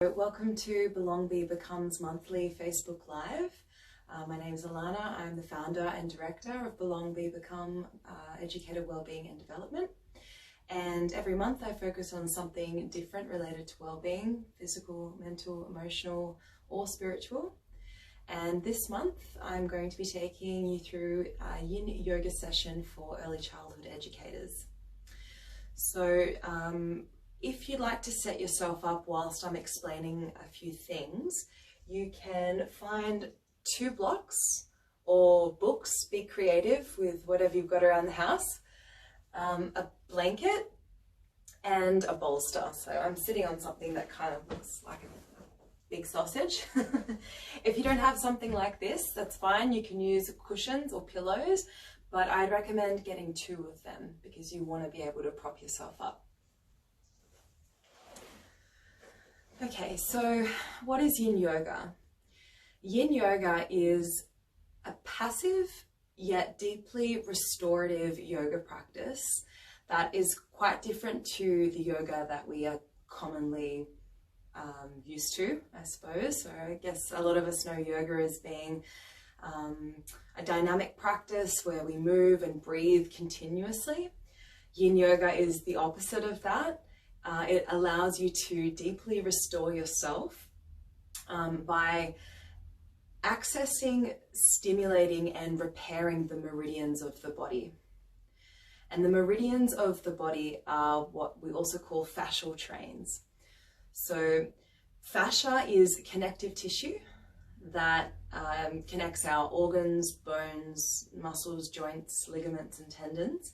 Welcome to Belong Be Become's monthly Facebook Live. My name is Alana. I'm the founder and director of Belong Be Become Educator Wellbeing and Development. And every month I focus on something different related to wellbeing, physical, mental, emotional, or spiritual. And this month I'm going to be taking you through a Yin Yoga session for early childhood educators. So if you'd like to set yourself up whilst I'm explaining a few things, you can find 2 blocks or books, be creative with whatever you've got around the house, a blanket and a bolster. So I'm sitting on something that kind of looks like a big sausage. If you don't have something like this, that's fine. You can use cushions or pillows, but I'd recommend getting 2 of them because you want to be able to prop yourself up. Okay, so what is Yin Yoga? Yin Yoga is a passive yet deeply restorative yoga practice that is quite different to the yoga that we are commonly used to, I suppose. So I guess a lot of us know yoga as being a dynamic practice where we move and breathe continuously. Yin Yoga is the opposite of that. It allows you to deeply restore yourself by accessing, stimulating and repairing the meridians of the body. And the meridians of the body are what we also call fascial trains. So fascia is connective tissue that connects our organs, bones, muscles, joints, ligaments and tendons.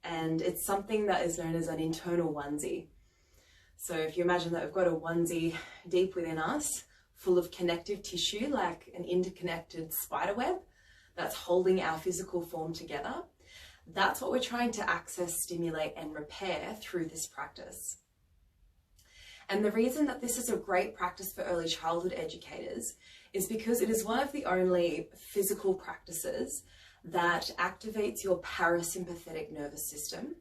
And it's something that is known as an internal onesie. So if you imagine that we've got a onesie deep within us, full of connective tissue, like an interconnected spider web that's holding our physical form together, that's what we're trying to access, stimulate and repair through this practice. And the reason that this is a great practice for early childhood educators is because it is one of the only physical practices that activates your parasympathetic nervous system,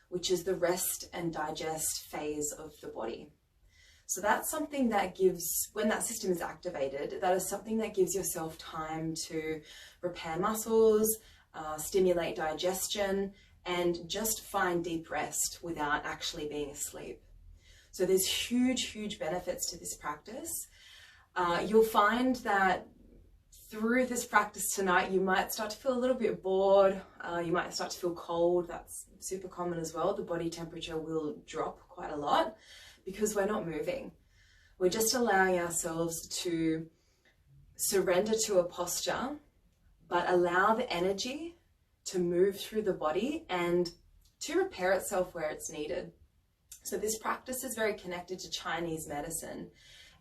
which is the rest and digest phase of the body. So that's something that gives, when that system is activated, that is something that gives yourself time to repair muscles, stimulate digestion, and just find deep rest without actually being asleep. So there's huge benefits to this practice. You'll find that through this practice tonight, you might start to feel a little bit bored. You might start to feel cold. That's super common as well. The body temperature will drop quite a lot because we're not moving. We're just allowing ourselves to surrender to a posture, but allow the energy to move through the body and to repair itself where it's needed. So this practice is very connected to Chinese medicine.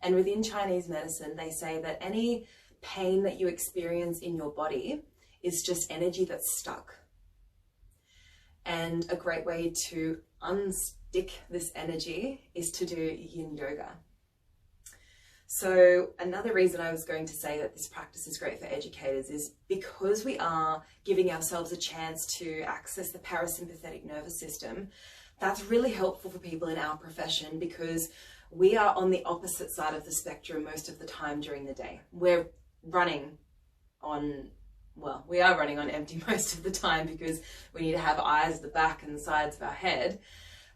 And within Chinese medicine, they say that any pain that you experience in your body is just energy that's stuck. And a great way to unstick this energy is to do Yin Yoga. So another reason I was going to say that this practice is great for educators is because we are giving ourselves a chance to access the parasympathetic nervous system. That's really helpful for people in our profession because we are on the opposite side of the spectrum most of the time during the day. We are running on empty most of the time because we need to have eyes at the back and the sides of our head,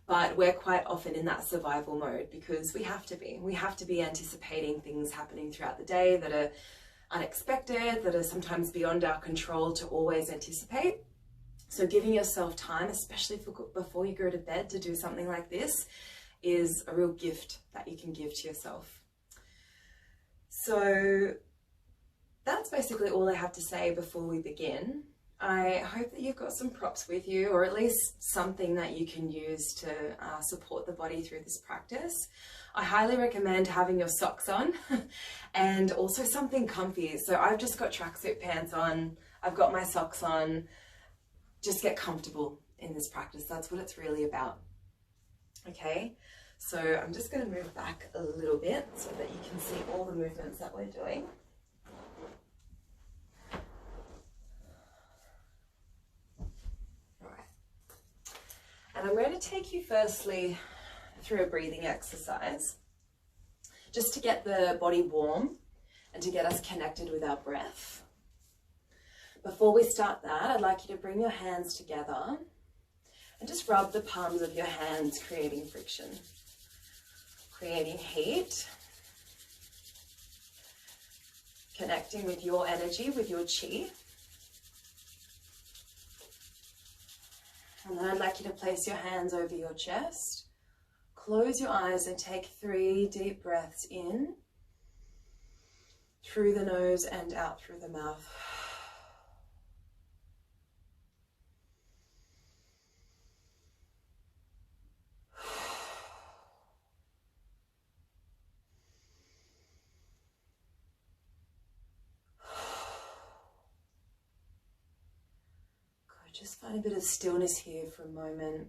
but we're quite often in that survival mode because we have to be anticipating things happening throughout the day that are unexpected, that are sometimes beyond our control to always anticipate. So giving yourself time, especially before you go to bed, to do something like this is a real gift that you can give to yourself. So that's basically all I have to say before we begin. I hope that you've got some props with you, or at least something that you can use to support the body through this practice. I highly recommend having your socks on and also something comfy. So I've just got tracksuit pants on, I've got my socks on. Just get comfortable in this practice. That's what it's really about. Okay, so I'm just going to move back a little bit so that you can see all the movements that we're doing. And I'm going to take you firstly through a breathing exercise just to get the body warm and to get us connected with our breath. Before we start that, I'd like you to bring your hands together and just rub the palms of your hands, creating friction, creating heat, connecting with your energy, with your chi. And then I'd like you to place your hands over your chest, close your eyes and take 3 deep breaths in, through the nose and out through the mouth. Just find a bit of stillness here for a moment.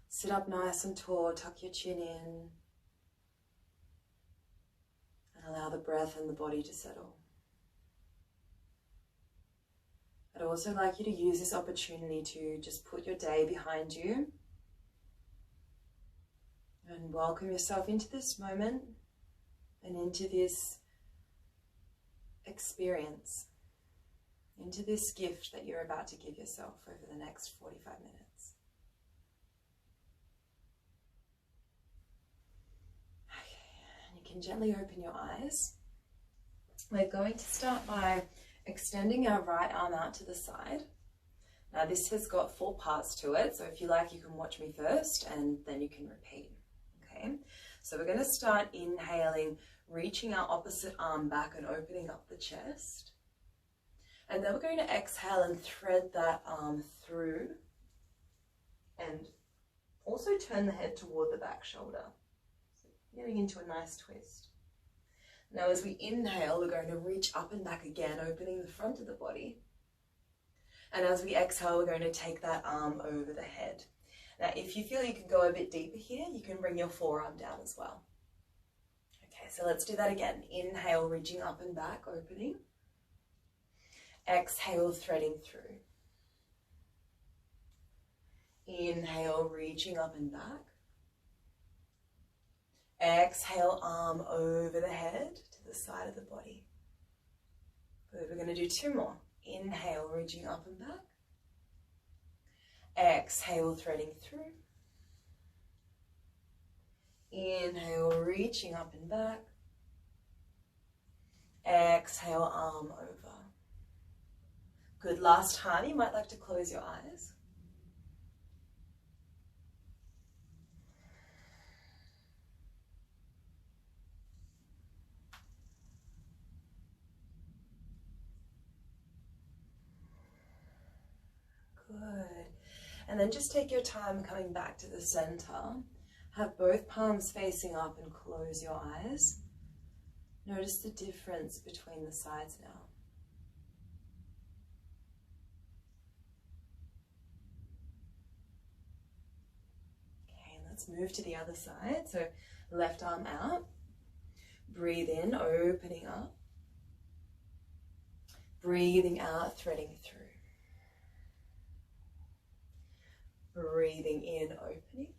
Sit up nice and tall, tuck your chin in, and allow the breath and the body to settle. I'd also like you to use this opportunity to just put your day behind you and welcome yourself into this moment and into this experience, into this gift that you're about to give yourself over the next 45 minutes. Okay, and you can gently open your eyes. We're going to start by extending our right arm out to the side. Now this has got 4 parts to it, so if you like you can watch me first and then you can repeat. Okay, so we're going to start inhaling, reaching our opposite arm back and opening up the chest. And then we're going to exhale and thread that arm through and also turn the head toward the back shoulder. So getting into a nice twist. Now as we inhale, we're going to reach up and back again, opening the front of the body. And as we exhale, we're going to take that arm over the head. Now if you feel you can go a bit deeper here, you can bring your forearm down as well. Okay, so let's do that again. Inhale, reaching up and back, opening. Exhale, threading through. Inhale, reaching up and back. Exhale, arm over the head to the side of the body. Good, we're going to do 2 more. Inhale, reaching up and back. Exhale, threading through. Inhale, reaching up and back. Exhale, arm over. Good, last time, you might like to close your eyes. Good. And then just take your time coming back to the center. Have both palms facing up and close your eyes. Notice the difference between the sides now. Let's move to the other side. So left arm out, breathe in, opening up, breathing out, threading through, breathing in, opening,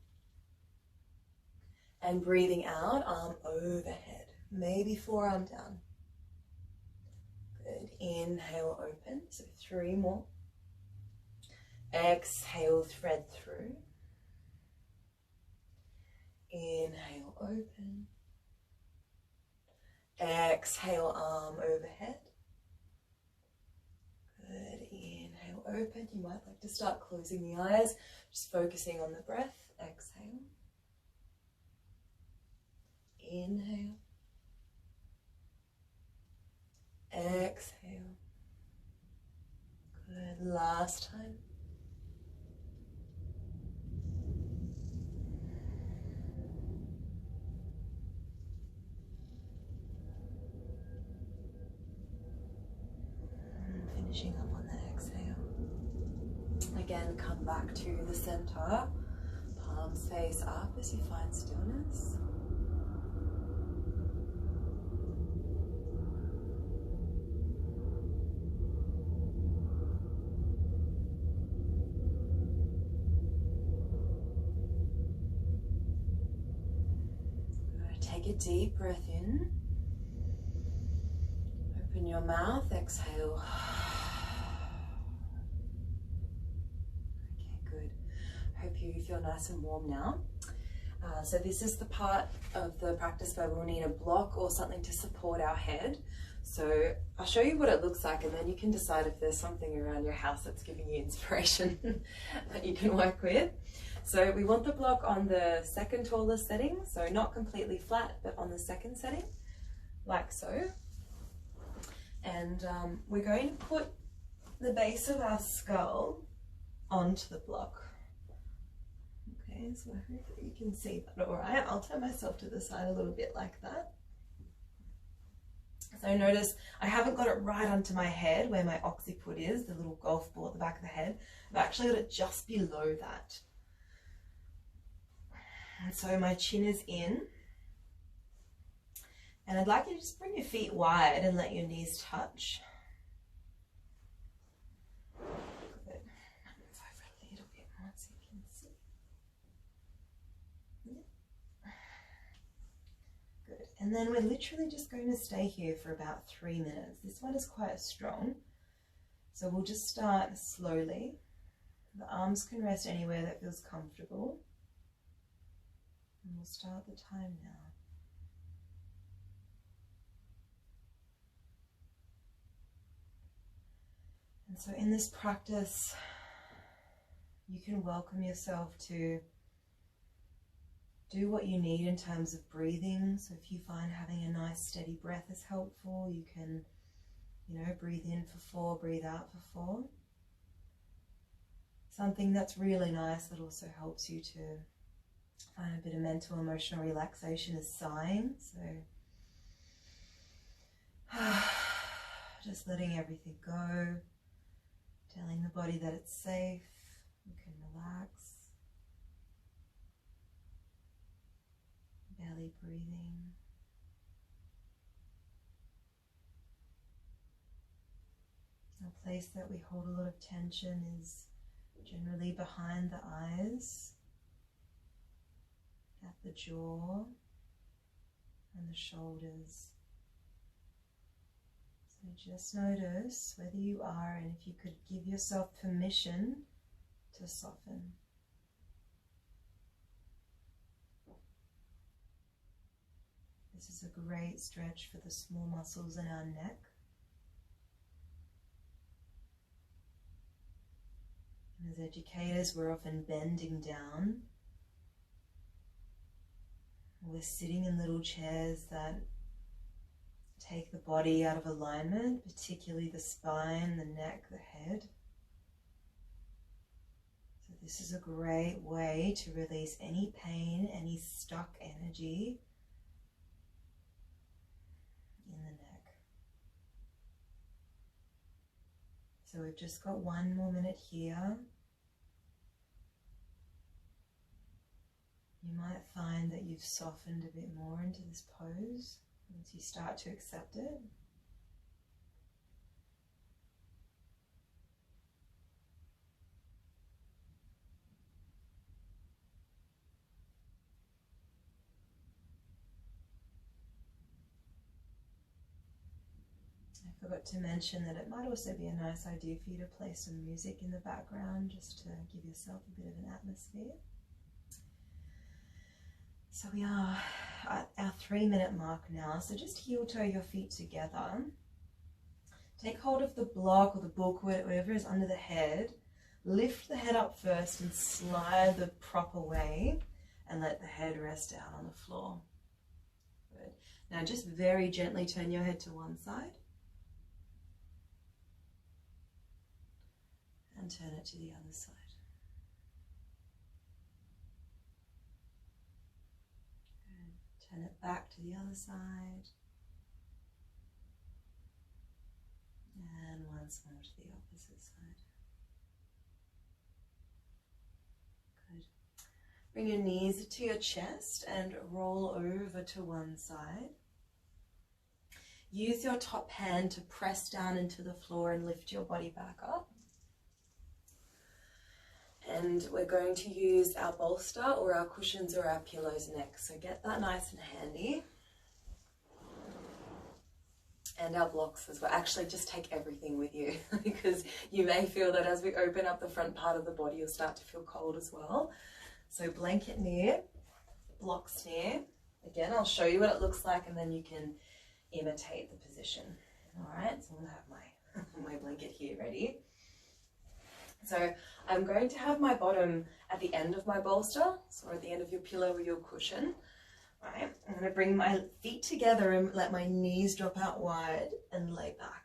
and breathing out, arm overhead, maybe forearm down. Good, inhale, open, so 3 more. Exhale, thread through. Inhale, open. Exhale, arm overhead. Good, inhale, open. You might like to start closing the eyes, just focusing on the breath. Exhale. Inhale. Exhale. Good, last time. Finishing up on the exhale. Again, come back to the center. Palms face up as you find stillness. take a deep breath in. Open your mouth, exhale. Okay, good. Hope you feel nice and warm now. So this is the part of the practice where we'll need a block or something to support our head. So I'll show you what it looks like, and then you can decide if there's something around your house that's giving you inspiration that you can work with. So we want the block on the second tallest setting, so not completely flat, but on the second setting, like so. And we're going to put the base of our skull onto the block. Okay, so I hope that you can see that all right. I'll turn myself to the side a little bit like that. So notice I haven't got it right onto my head where my occiput is, the little golf ball at the back of the head. I've actually got it just below that. And so my chin is in. And I'd like you to just bring your feet wide and let your knees touch. Good. Move over a little bit more so you can see. Yeah. Good. And then we're literally just going to stay here for about 3 minutes. This one is quite strong. So we'll just start slowly. The arms can rest anywhere that feels comfortable. And we'll start the time now. And so in this practice, you can welcome yourself to do what you need in terms of breathing. So if you find having a nice steady breath is helpful, you can, breathe in for 4, breathe out for 4. Something that's really nice that also helps you to find a bit of mental, emotional relaxation is sighing. So just letting everything go. Telling the body that it's safe, you can relax. Belly breathing. A place that we hold a lot of tension is generally behind the eyes, at the jaw, and the shoulders. So just notice whether you are, and if you could give yourself permission to soften. This is a great stretch for the small muscles in our neck. And as educators, we're often bending down. We're sitting in little chairs that take the body out of alignment, particularly the spine, the neck, the head. So this is a great way to release any pain, any stuck energy in the neck. So we've just got 1 more minute here. You might find that you've softened a bit more into this pose once you start to accept it. I forgot to mention that it might also be a nice idea for you to play some music in the background just to give yourself a bit of an atmosphere. So we are at our 3 minute mark now. So just heel toe your feet together. Take hold of the block or the book, whatever is under the head. Lift the head up first and slide the proper way and let the head rest down on the floor. Good. Now just very gently turn your head to one side and turn it to the other side. Turn it back to the other side. And once more to the opposite side. Good. Bring your knees to your chest and roll over to one side. Use your top hand to press down into the floor and lift your body back up. And we're going to use our bolster or our cushions or our pillows next. So get that nice and handy. And our blocks as well. Actually, just take everything with you because you may feel that as we open up the front part of the body, you'll start to feel cold as well. So blanket near, blocks near. Again, I'll show you what it looks like and then you can imitate the position. All right, so I'm gonna have my blanket here ready. So I'm going to have my bottom at the end of my bolster, so at the end of your pillow or your cushion. Right, I'm going to bring my feet together and let my knees drop out wide and lay back.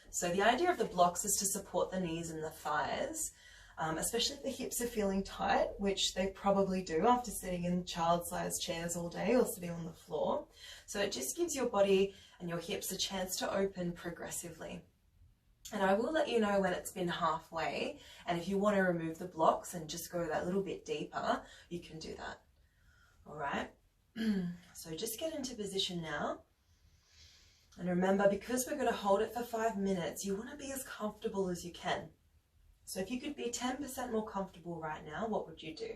So the idea of the blocks is to support the knees and the thighs, especially if the hips are feeling tight, which they probably do after sitting in child-sized chairs all day or sitting on the floor. So it just gives your body and your hips a chance to open progressively. And I will let you know when it's been halfway, and if you want to remove the blocks and just go that little bit deeper, you can do that. All right, so just get into position now. And remember, because we're going to hold it for 5 minutes, you want to be as comfortable as you can. So if you could be 10% more comfortable right now, what would you do?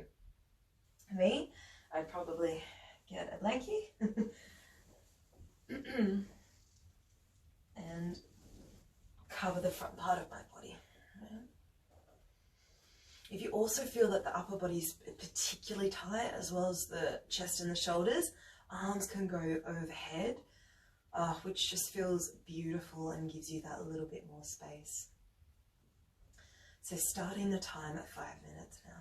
Me, I'd probably get a blankie and cover the front part of my body. If you also feel that the upper body is particularly tight, as well as the chest and the shoulders, arms can go overhead, which just feels beautiful and gives you that little bit more space. So starting the time at 5 minutes now.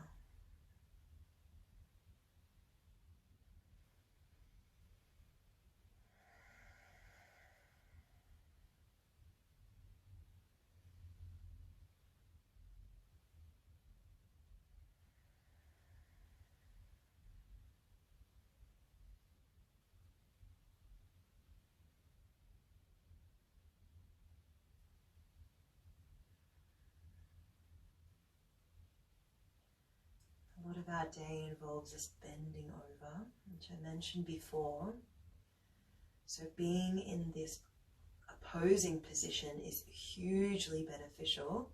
A lot of our day involves us bending over, which I mentioned before. So being in this opposing position is hugely beneficial.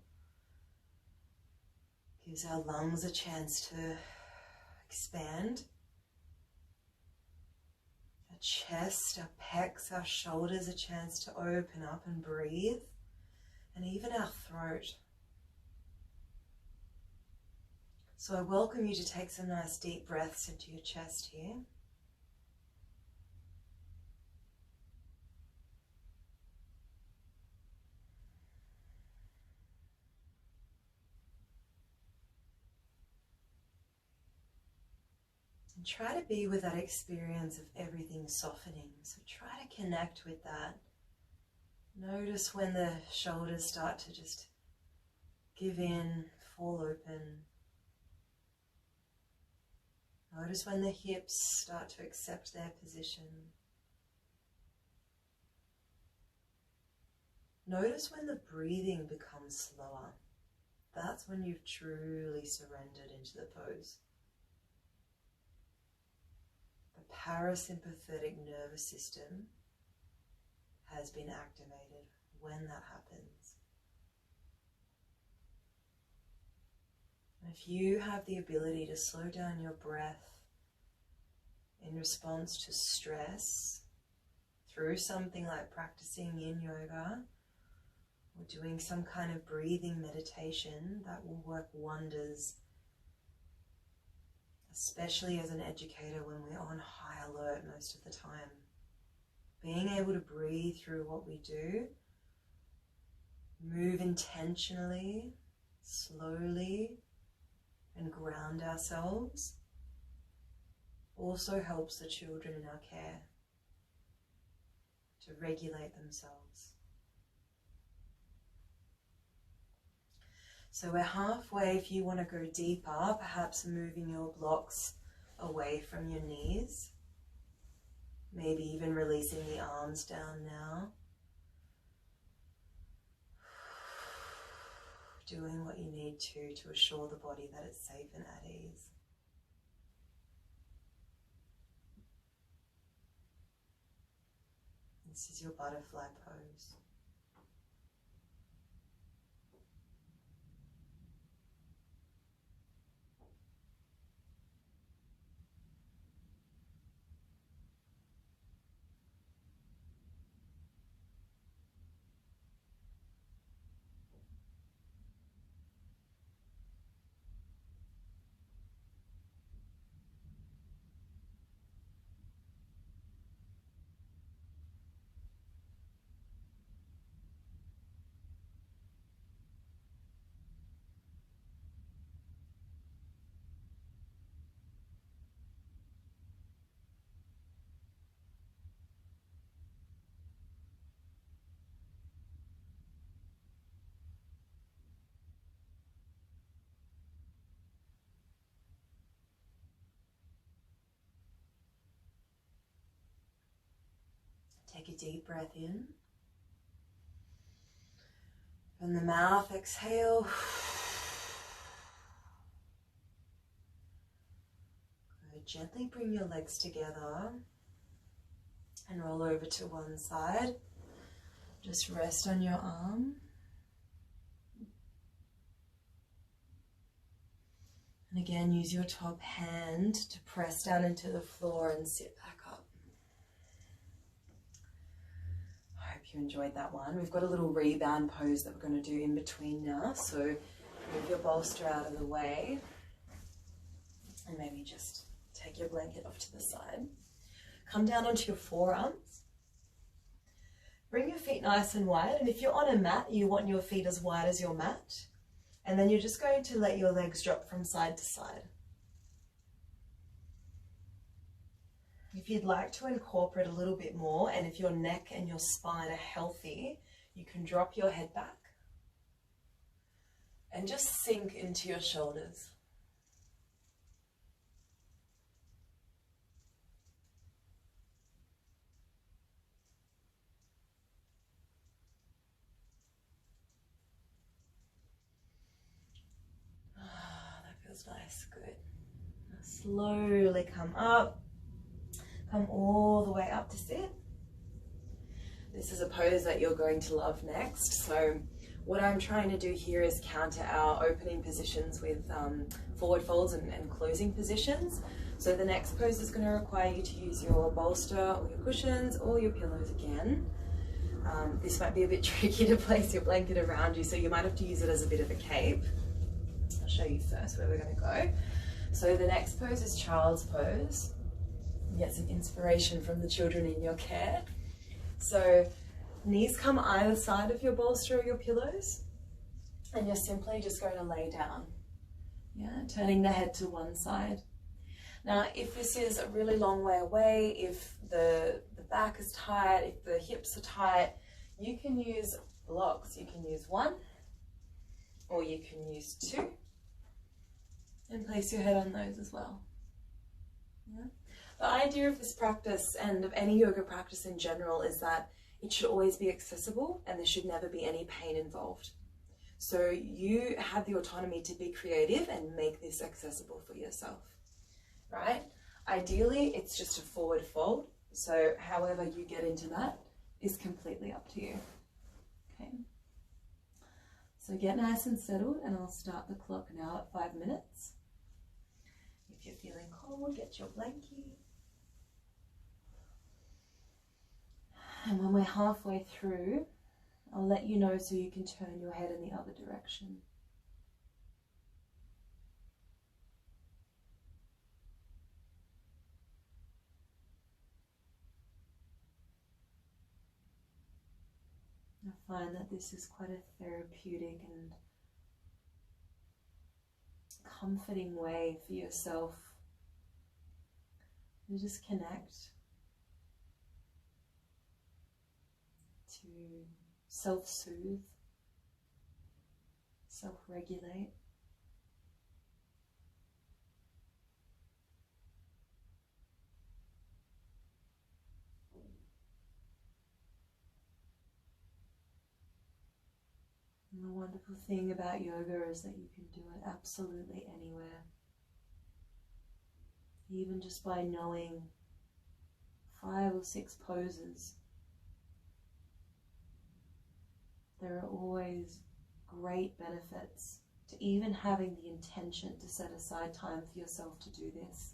Gives our lungs a chance to expand. Our chest, our pecs, our shoulders a chance to open up and breathe. And even our throat. So I welcome you to take some nice deep breaths into your chest here. And try to be with that experience of everything softening. So try to connect with that. Notice when the shoulders start to just give in, fall open. Notice when the hips start to accept their position. Notice when the breathing becomes slower. That's when you've truly surrendered into the pose. The parasympathetic nervous system has been activated when that happens. If you have the ability to slow down your breath in response to stress through something like practicing Yin Yoga or doing some kind of breathing meditation, that will work wonders, especially as an educator when we're on high alert most of the time. Being able to breathe through what we do, move intentionally, slowly, and ground ourselves also helps the children in our care to regulate themselves. So we're halfway. If you want to go deeper, perhaps moving your blocks away from your knees, maybe even releasing the arms down now. Doing what you need to assure the body that it's safe and at ease. This is your butterfly pose. Take a deep breath in. From the mouth, exhale. Gently bring your legs together and roll over to one side. Just rest on your arm. And again, use your top hand to press down into the floor and sit back up. I hope you enjoyed that one. We've got a little rebound pose that we're going to do in between now. So move your bolster out of the way and maybe just take your blanket off to the side. Come down onto your forearms. Bring your feet nice and wide. And if you're on a mat, you want your feet as wide as your mat. And then you're just going to let your legs drop from side to side. If you'd like to incorporate a little bit more, and if your neck and your spine are healthy, you can drop your head back and just sink into your shoulders. Nice, good. Now slowly come up, come all the way up to sit. This is a pose that you're going to love next. So what I'm trying to do here is counter our opening positions with forward folds and closing positions. So the next pose is going to require you to use your bolster or your cushions or your pillows again. This might be a bit tricky to place your blanket around you, so you might have to use it as a bit of a cape. I'll show you first where we're going to go. So the next pose is child's pose. Get some inspiration from the children in your care. So knees come either side of your bolster or your pillows, and you're simply just going to lay down. Yeah, turning the head to one side. Now, if this is a really long way away, if the back is tight, if the hips are tight, you can use blocks. You can use one, or you can use two, and place your head on those as well. Yeah. The idea of this practice and of any yoga practice in general is that it should always be accessible and there should never be any pain involved. So you have the autonomy to be creative and make this accessible for yourself, right? Ideally, it's just a forward fold. So however you get into that is completely up to you. Okay. So get nice and settled, and I'll start the clock now at 5 minutes. If you're feeling cold, get your blankie. And when we're halfway through, I'll let you know so you can turn your head in the other direction. I find that this is quite a therapeutic and comforting way for yourself to just connect, to self-soothe, self-regulate. And the wonderful thing about yoga is that you can do it absolutely anywhere. Even just by knowing 5 or 6 poses, there are always great benefits to even having the intention to set aside time for yourself to do this.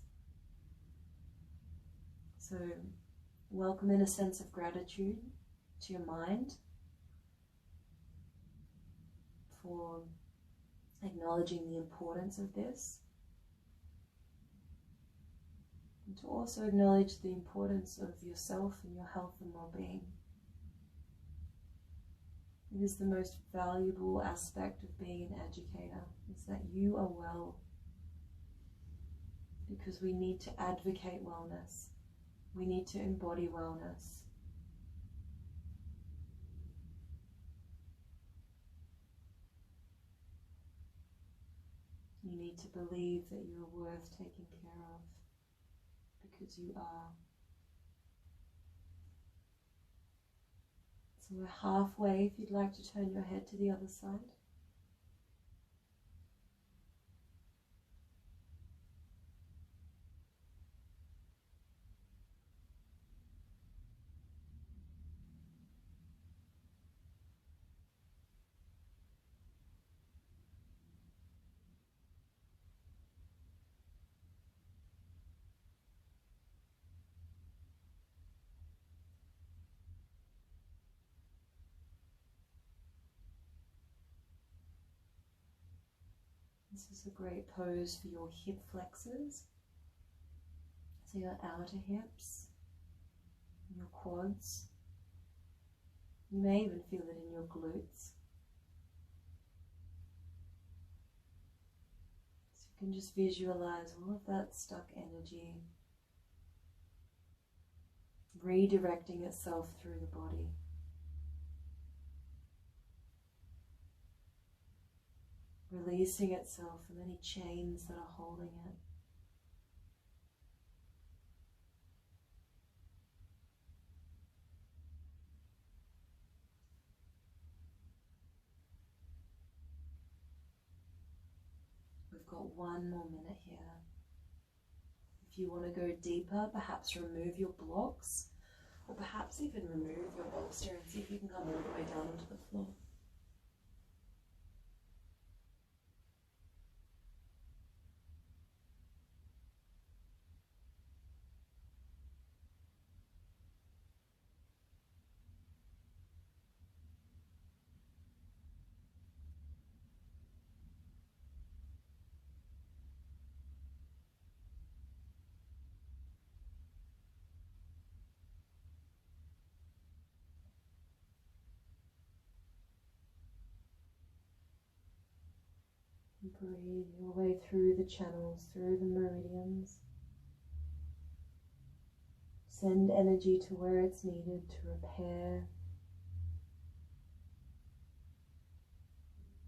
So welcome in a sense of gratitude to your mind for acknowledging the importance of this, and to also acknowledge the importance of yourself and your health and well-being. It is the most valuable aspect of being an educator, is that you are well, because we need to advocate wellness. We need to embody wellness. You need to believe that you are worth taking care of, because you are. So we're halfway if you'd like to turn your head to the other side. This is a great pose for your hip flexors, so your outer hips, and your quads. You may even feel it in your glutes. So you can just visualize all of that stuck energy redirecting itself through the body. Releasing itself from any chains that are holding it. We've got 1 more minute here. If you want to go deeper, perhaps remove your blocks, or perhaps even remove your bolster and see if you can come all the way down onto the floor. Breathe your way through the channels, through the meridians. Send energy to where it's needed to repair,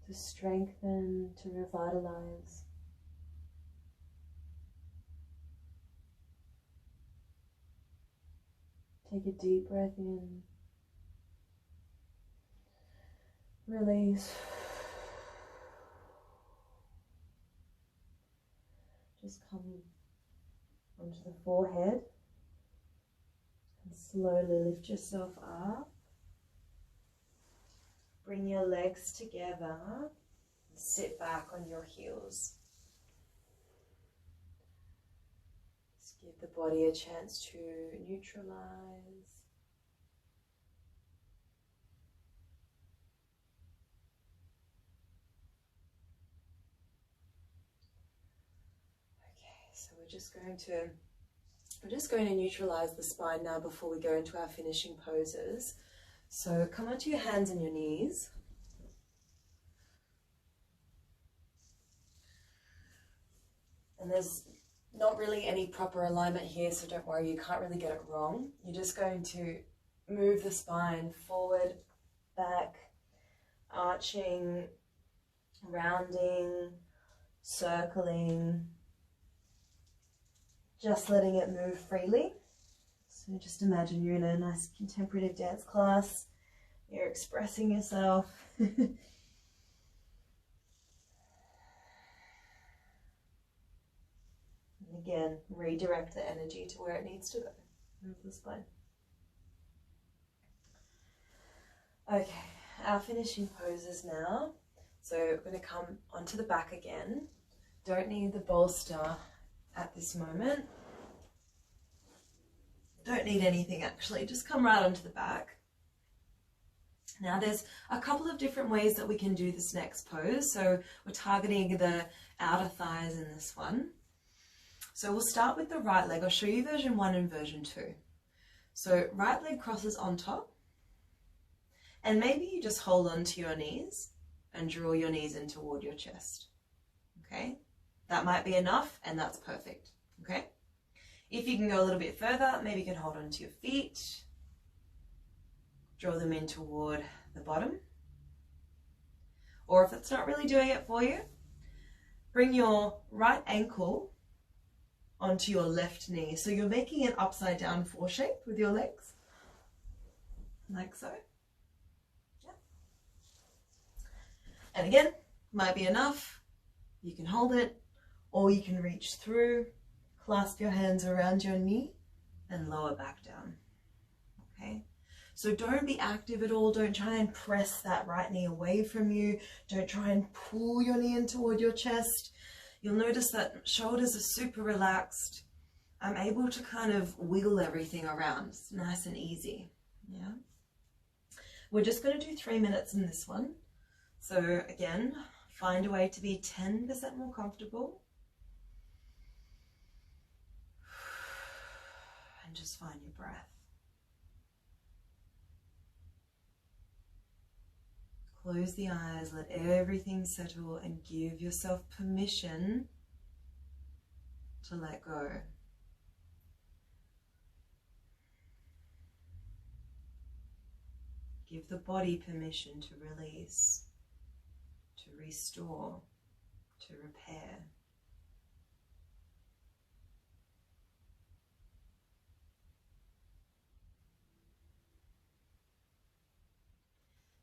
to strengthen, to revitalize. Take a deep breath in. Release. Just come onto the forehead and slowly lift yourself up. Bring your legs together and sit back on your heels. Just give the body a chance to neutralize. So we're just going to neutralize the spine now before we go into our finishing poses. So come onto your hands and your knees. And there's not really any proper alignment here, so don't worry, you can't really get it wrong. You're just going to move the spine forward, back, arching, rounding, circling, just letting it move freely. So just imagine you're in a nice contemplative dance class. You're expressing yourself. And again, redirect the energy to where it needs to go. Move the spine. Okay, our finishing poses now. So we're going to come onto the back again. Don't need the bolster at this moment. Don't need anything actually, just come right onto the back. Now there's a couple of different ways that we can do this next pose. So we're targeting the outer thighs in this one. So we'll start with the right leg. I'll show you version 1 and version 2. So right leg crosses on top, and maybe you just hold on to your knees and draw your knees in toward your chest. Okay? That might be enough, and that's perfect, okay? If you can go a little bit further, maybe you can hold on to your feet, draw them in toward the bottom. Or if it's not really doing it for you, bring your right ankle onto your left knee. So you're making an upside down 4 shape with your legs, like so. And again, might be enough. You can hold it, or you can reach through, clasp your hands around your knee and lower back down. Okay? So don't be active at all. Don't try and press that right knee away from you. Don't try and pull your knee in toward your chest. You'll notice that shoulders are super relaxed. I'm able to kind of wiggle everything around. It's nice and easy. Yeah. We're just going to do 3 minutes in this one. So again, find a way to be 10% more comfortable. And just find your breath. Close the eyes, let everything settle, and give yourself permission to let go. Give the body permission to release, to restore, to repair.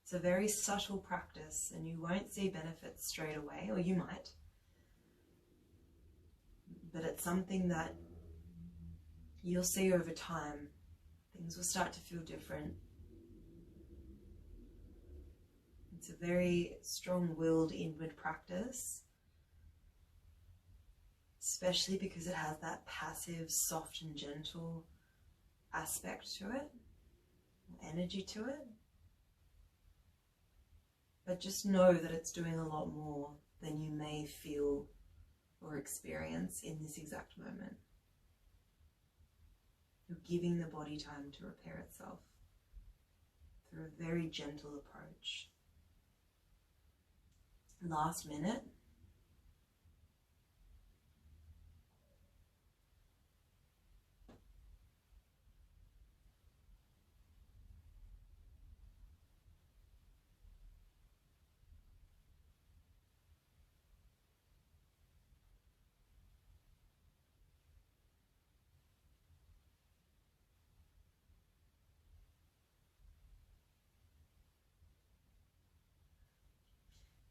It's a very subtle practice, and you won't see benefits straight away, or you might. But it's something that you'll see over time. Things will start to feel different. It's a very strong-willed inward practice, especially because it has that passive, soft and gentle aspect to it, energy to it. But just know that it's doing a lot more than you may feel or experience in this exact moment. You're giving the body time to repair itself through a very gentle approach. Last minute.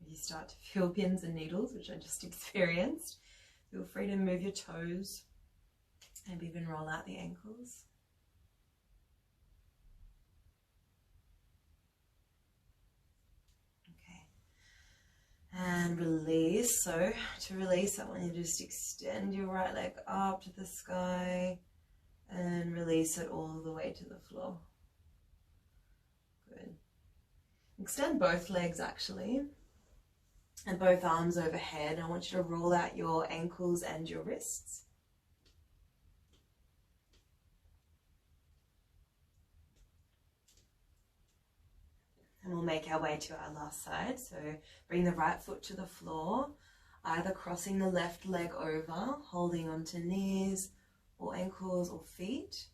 If you start to feel pins and needles, which I just experienced, feel free to move your toes and even roll out the ankles. Okay. And release. So to release, I want you to just extend your right leg up to the sky and release it all the way to the floor. Good. Extend both legs actually, and both arms overhead. I want you to roll out your ankles and your wrists. And we'll make our way to our last side. So bring the right foot to the floor, either crossing the left leg over, holding onto knees or ankles or feet,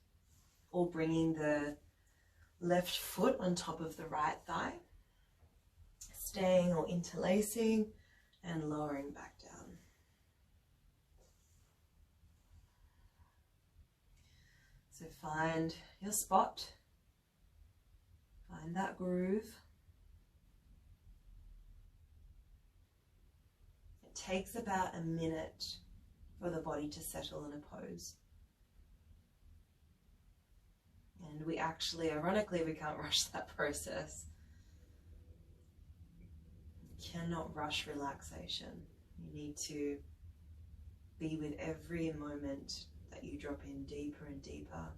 or bringing the left foot on top of the right thigh, staying or interlacing and lowering back down. So find your spot, find that groove. It takes about a minute for the body to settle in a pose. And we actually, ironically, we can't rush that process. You cannot rush relaxation. You need to be with every moment that you drop in deeper and deeper.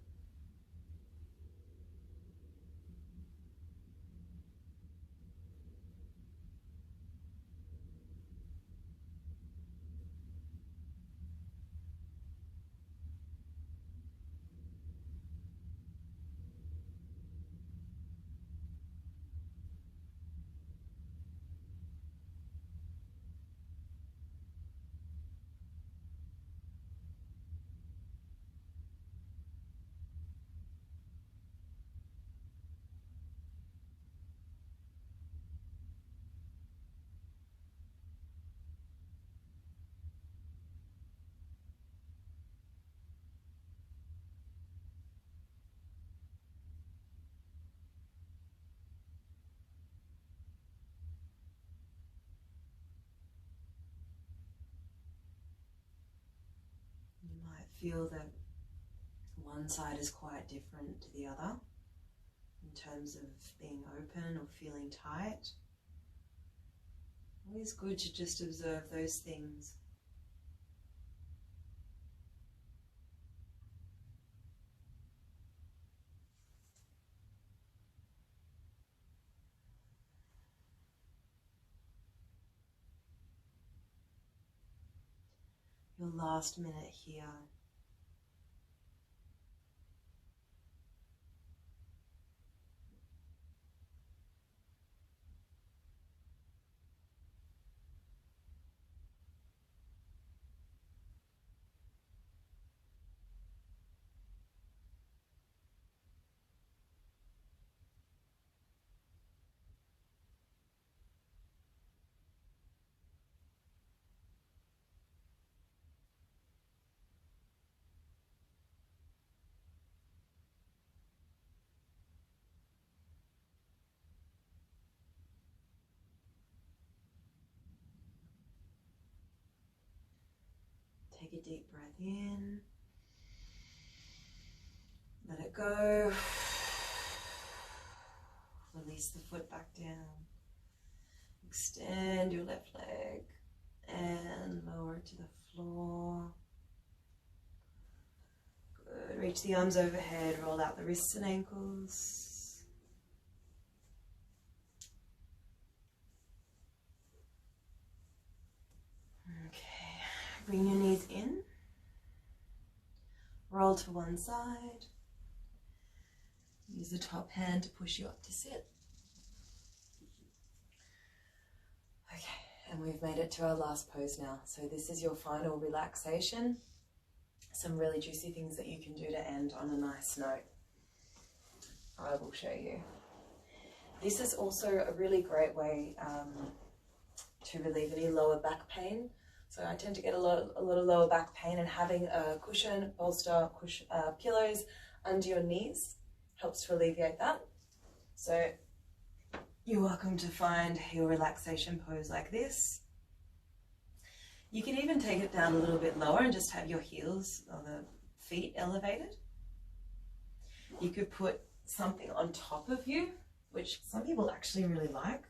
feel that one side is quite different to the other in terms of being open or feeling tight. Always good to just observe those things. Your last minute here. Take a deep breath in. Let it go. Release the foot back down. Extend your left leg and lower it to the floor. Good. Reach the arms overhead. Roll out the wrists and ankles. Okay. Bring your knees in. Roll to one side. Use the top hand to push you up to sit. Okay, and we've made it to our last pose now. So this is your final relaxation. Some really juicy things that you can do to end on a nice note. I will show you. This is also a really great way to relieve any lower back pain. So I tend to get a lot of lower back pain, and having a cushion, bolster, pillows under your knees helps to alleviate that. So you're welcome to find your relaxation pose like this. You can even take it down a little bit lower and just have your heels or the feet elevated. You could put something on top of you, which some people actually really like,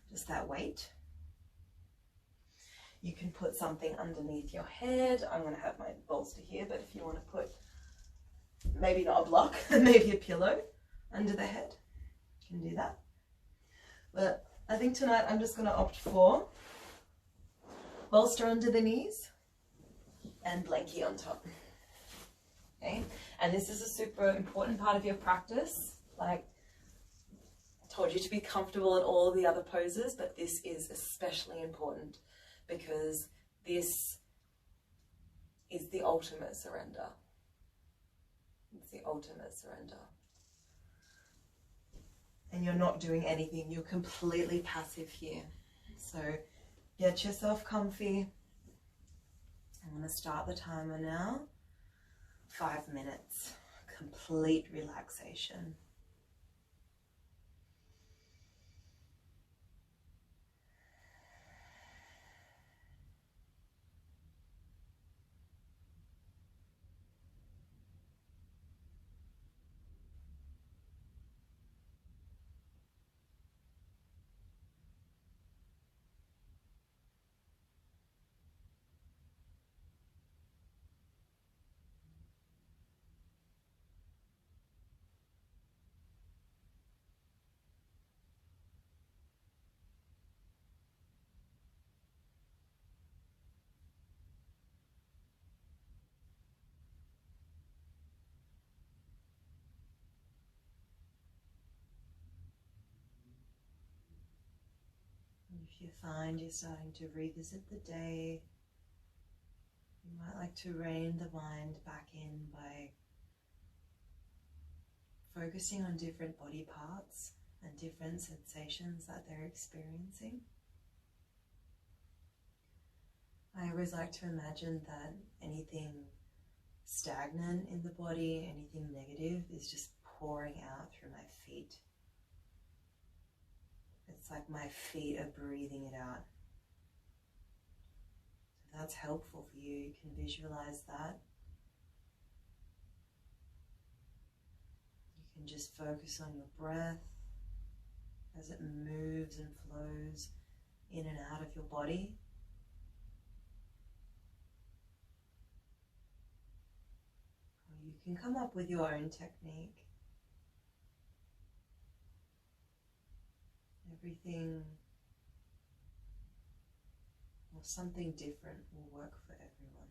just that weight. You can put something underneath your head. I'm going to have my bolster here, but if you want to put maybe not a block, maybe a pillow under the head, you can do that. But I think tonight I'm just going to opt for bolster under the knees and blankie on top. Okay, and this is a super important part of your practice. Like I told you to be comfortable in all of the other poses, but this is especially important because this is the ultimate surrender. It's the ultimate surrender. And you're not doing anything. You're completely passive here. So get yourself comfy. I'm going to start the timer now. 5 minutes. Complete relaxation. If you find you're starting to revisit the day, you might like to rein the mind back in by focusing on different body parts and different sensations that they're experiencing. I always like to imagine that anything stagnant in the body, anything negative, is just pouring out through my feet. It's like my feet are breathing it out. If that's helpful for you, you can visualize that. You can just focus on your breath as it moves and flows in and out of your body. Or you can come up with your own technique. Everything or something different will work for everyone.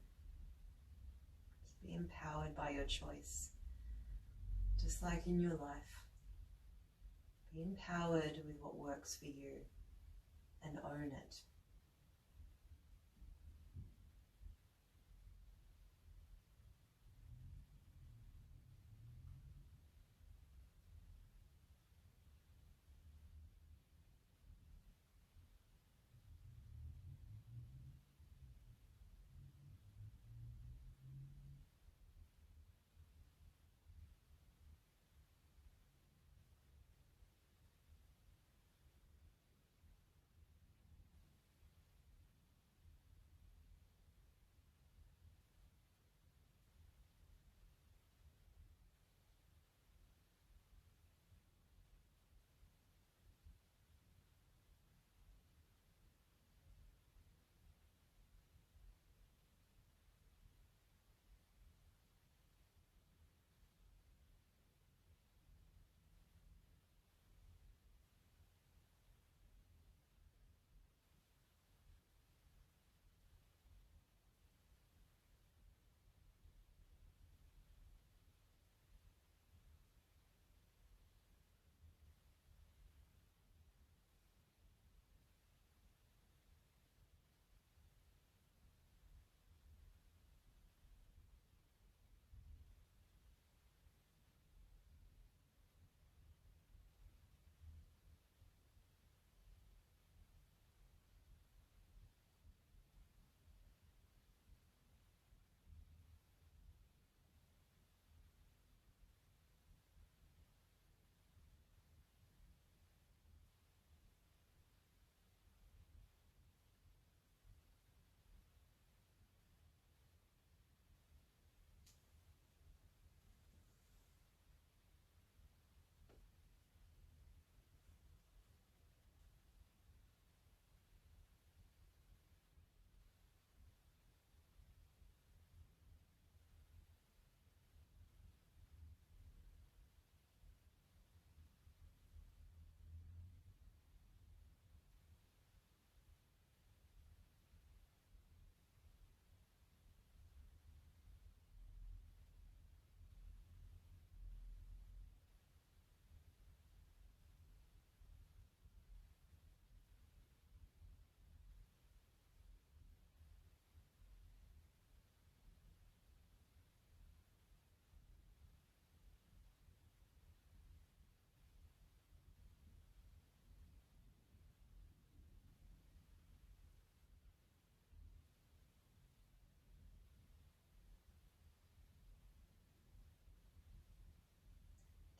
Just be empowered by your choice. Just like in your life. Be empowered with what works for you and own it.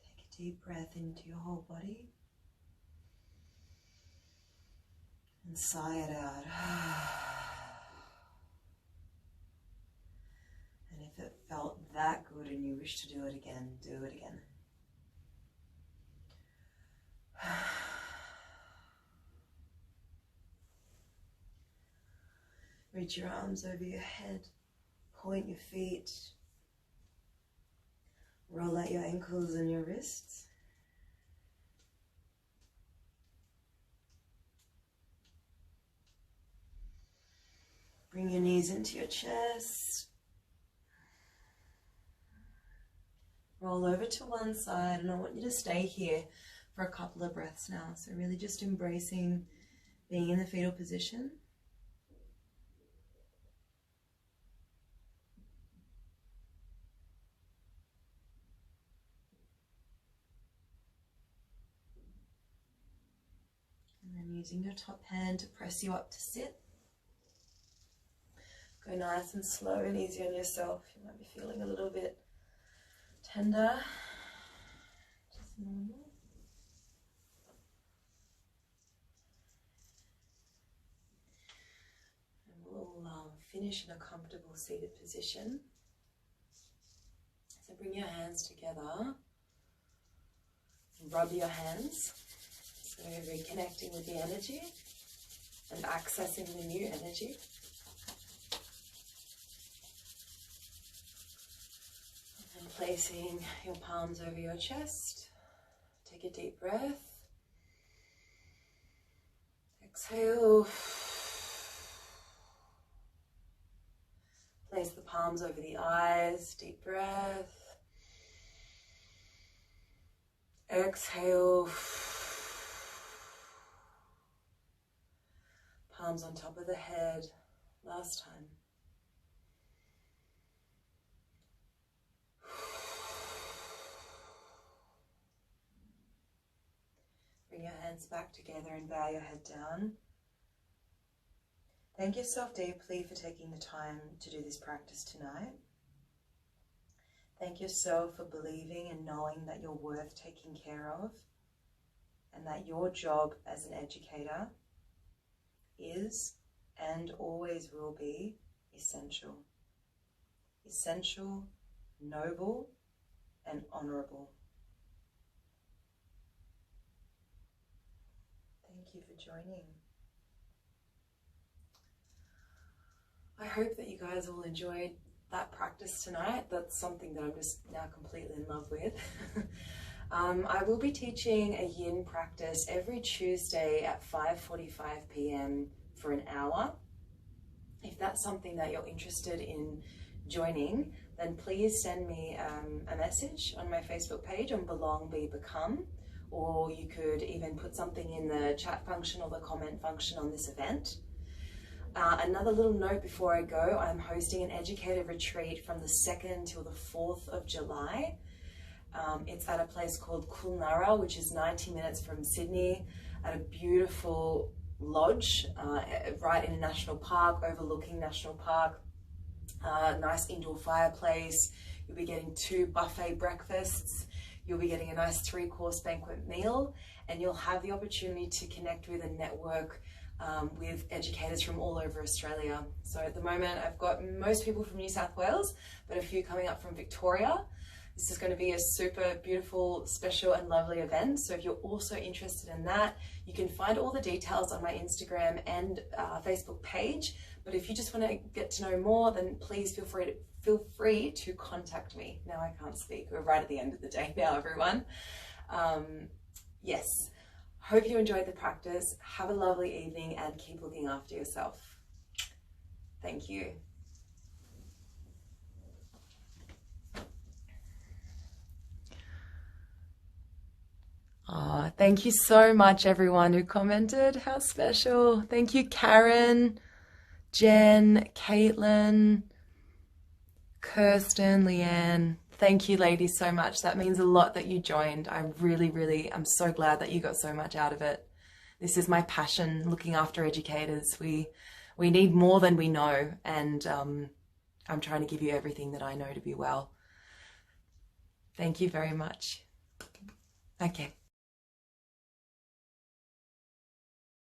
Take a deep breath into your whole body and sigh it out. And if it felt that good and you wish to do it again, do it again. Reach your arms over your head, point your feet, roll out your ankles and your wrists. Bring your knees into your chest. Roll over to one side, and I want you to stay here for a couple of breaths now. So really just embracing being in the fetal position. And then using your top hand to press you up to sit. Go nice and slow and easy on yourself. You might be feeling a little bit tender. Just normal. And we'll finish in a comfortable seated position. So bring your hands together. rub your hands. So reconnecting with the energy and accessing the new energy. And placing your palms over your chest. Take a deep breath. Exhale. Place the palms over the eyes. Deep breath. Exhale. Palms on top of the head. Last time. Bring your hands back together and bow your head down. Thank yourself deeply for taking the time to do this practice tonight. Thank yourself for believing and knowing that you're worth taking care of and that your job as an educator is and always will be essential. Essential, noble, and honourable. Thank you for joining. I hope that you guys all enjoyed that practice tonight. That's something that I'm just now completely in love with. I will be teaching a yin practice every Tuesday at 5:45 p.m. for an hour. If that's something that you're interested in joining, then please send me a message on my Facebook page on Belong, Be, Become, or you could even put something in the chat function or the comment function on this event. Another little note before I go, I'm hosting an educator retreat from the 2nd till the 4th of July. It's at a place called Kulnara, which is 90 minutes from Sydney, at a beautiful lodge right in a national park, overlooking National Park. Nice indoor fireplace. You'll be getting 2 buffet breakfasts. You'll be getting a nice 3-course banquet meal, and you'll have the opportunity to connect with and network with educators from all over Australia. So at the moment I've got most people from New South Wales, but a few coming up from Victoria. This is going to be a super beautiful, special and lovely event. So if you're also interested in that, you can find all the details on my Instagram and Facebook page. But if you just want to get to know more, then please feel free to contact me. Now I can't speak. We're right at the end of the day now, everyone. Yes. Hope you enjoyed the practice. Have a lovely evening and keep looking after yourself. Thank you. Oh, thank you so much, everyone who commented. How special. Thank you, Karen, Jen, Caitlin, Kirsten, Leanne. Thank you, ladies, so much. That means a lot that you joined. I really, I'm so glad that you got so much out of it. This is my passion, looking after educators. We need more than we know, and I'm trying to give you everything that I know to be well. Thank you very much. Okay.